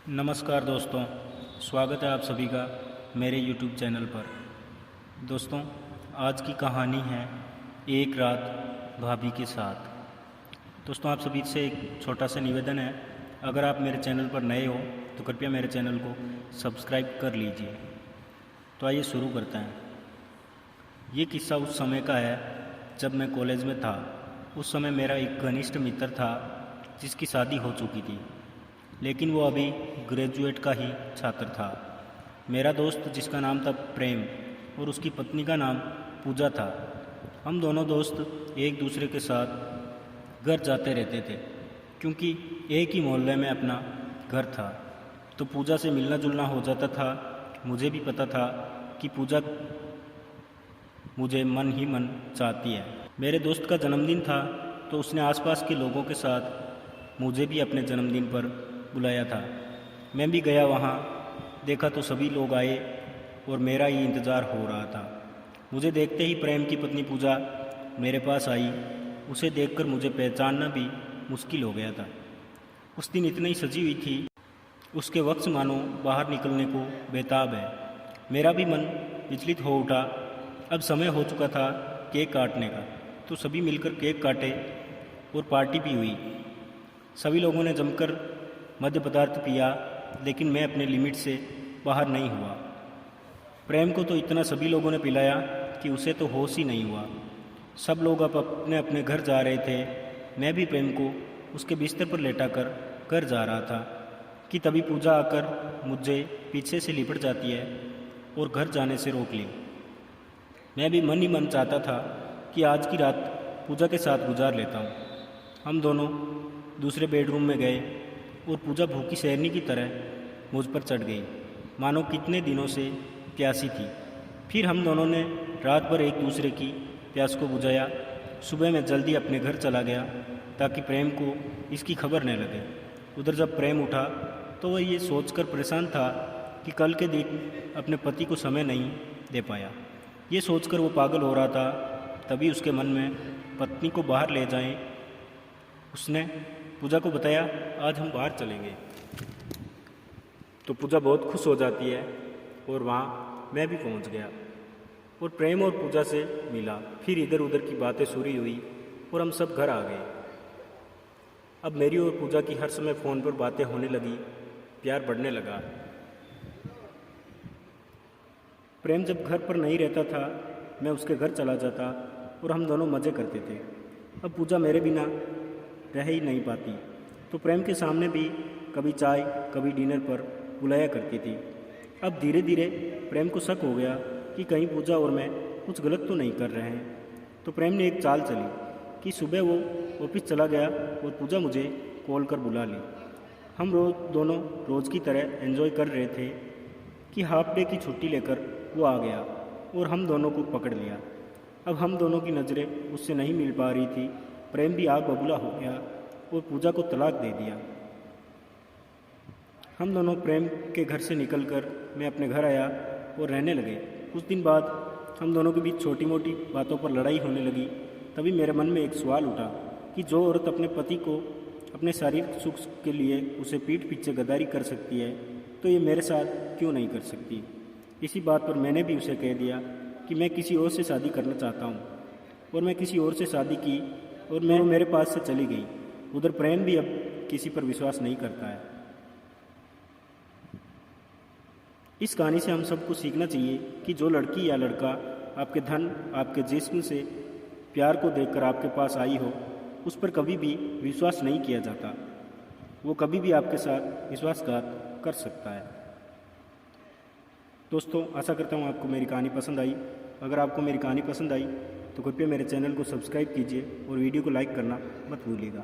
नमस्कार दोस्तों, स्वागत है आप सभी का मेरे YouTube चैनल पर। दोस्तों, आज की कहानी है एक रात भाभी के साथ। दोस्तों, आप सभी से एक छोटा सा निवेदन है, अगर आप मेरे चैनल पर नए हो तो कृपया मेरे चैनल को सब्सक्राइब कर लीजिए। तो आइए शुरू करते हैं। ये किस्सा उस समय का है जब मैं कॉलेज में था। उस समय मेरा एक घनिष्ठ मित्र था जिसकी शादी हो चुकी थी, लेकिन वो अभी ग्रेजुएट का ही छात्र था। मेरा दोस्त जिसका नाम था प्रेम और उसकी पत्नी का नाम पूजा था, हम दोनों दोस्त एक दूसरे के साथ घर जाते रहते थे क्योंकि एक ही मोहल्ले में अपना घर था। तो पूजा से मिलना जुलना हो जाता था। मुझे भी पता था कि पूजा मुझे मन ही मन चाहती है। मेरे दोस्त का जन्मदिन था तो उसने आसपास के लोगों के साथ मुझे भी अपने जन्मदिन पर बुलाया था। मैं भी गया वहाँ, देखा तो सभी लोग आए और मेरा ही इंतज़ार हो रहा था। मुझे देखते ही प्रेम की पत्नी पूजा मेरे पास आई। उसे देखकर मुझे पहचानना भी मुश्किल हो गया था। उस दिन इतनी सजी हुई थी, उसके वक्त मानो बाहर निकलने को बेताब है। मेरा भी मन विचलित हो उठा। अब समय हो चुका था केक काटने का, तो सभी मिलकर केक काटे और पार्टी भी हुई। सभी लोगों ने जमकर मद्य पदार्थ पिया, लेकिन मैं अपने लिमिट से बाहर नहीं हुआ। प्रेम को तो इतना सभी लोगों ने पिलाया कि उसे तो होश ही नहीं हुआ। सब लोग अब अपने अपने घर जा रहे थे। मैं भी प्रेम को उसके बिस्तर पर लेटाकर घर जा रहा था कि तभी पूजा आकर मुझे पीछे से लिपट जाती है और घर जाने से रोक ली। मैं भी मन ही मन चाहता था कि आज की रात पूजा के साथ गुजार लेता हूँ। हम दोनों दूसरे बेडरूम में गए और पूजा भूखी शेरनी की तरह मुझ पर चढ़ गई, मानो कितने दिनों से प्यासी थी। फिर हम दोनों ने रात भर एक दूसरे की प्यास को बुझाया। सुबह मैं जल्दी अपने घर चला गया ताकि प्रेम को इसकी खबर न लगे। उधर जब प्रेम उठा तो वह ये सोचकर परेशान था कि कल के दिन अपने पति को समय नहीं दे पाया। ये सोचकर वो पागल हो रहा था। तभी उसके मन में पत्नी को बाहर ले जाएं। उसने पूजा को बताया, आज हम बाहर चलेंगे। तो पूजा बहुत खुश हो जाती है और वहाँ मैं भी पहुँच गया और प्रेम और पूजा से मिला। फिर इधर उधर की बातें शुरू हुई और हम सब घर आ गए। अब मेरी और पूजा की हर समय फ़ोन पर बातें होने लगी, प्यार बढ़ने लगा। प्रेम जब घर पर नहीं रहता था, मैं उसके घर चला जाता और हम दोनों मज़े करते थे। अब पूजा मेरे बिना रह ही नहीं पाती, तो प्रेम के सामने भी कभी चाय कभी डिनर पर बुलाया करती थी। अब धीरे धीरे प्रेम को शक हो गया कि कहीं पूजा और मैं कुछ गलत तो नहीं कर रहे हैं। तो प्रेम ने एक चाल चली कि सुबह वो ऑफिस चला गया और पूजा मुझे कॉल कर बुला ली। हम दोनों रोज़ की तरह एंजॉय कर रहे थे कि हाफ डे की छुट्टी लेकर वो आ गया और हम दोनों को पकड़ लिया। अब हम दोनों की नज़रें उससे नहीं मिल पा रही थी। प्रेम भी आग बबूला हो गया और पूजा को तलाक दे दिया। हम दोनों प्रेम के घर से निकलकर मैं अपने घर आया और रहने लगे। कुछ दिन बाद हम दोनों के बीच छोटी मोटी बातों पर लड़ाई होने लगी। तभी मेरे मन में एक सवाल उठा कि जो औरत अपने पति को अपने शारीरिक सुख के लिए उसे पीठ पीछे गद्दारी कर सकती है, तो ये मेरे साथ क्यों नहीं कर सकती। इसी बात पर मैंने भी उसे कह दिया कि मैं किसी और से शादी करना चाहता हूँ और मैं किसी और से शादी की और मैं मेरे पास से चली गई। उधर प्रेम भी अब किसी पर विश्वास नहीं करता है। इस कहानी से हम सबको सीखना चाहिए कि जो लड़की या लड़का आपके धन आपके जिस्म से प्यार को देखकर आपके पास आई हो, उस पर कभी भी विश्वास नहीं किया जाता। वो कभी भी आपके साथ विश्वासघात कर सकता है। दोस्तों, आशा करता हूँ आपको मेरी कहानी पसंद आई। अगर आपको मेरी कहानी पसंद आई तो कृपया मेरे चैनल को सब्सक्राइब कीजिए और वीडियो को लाइक करना मत भूलिएगा।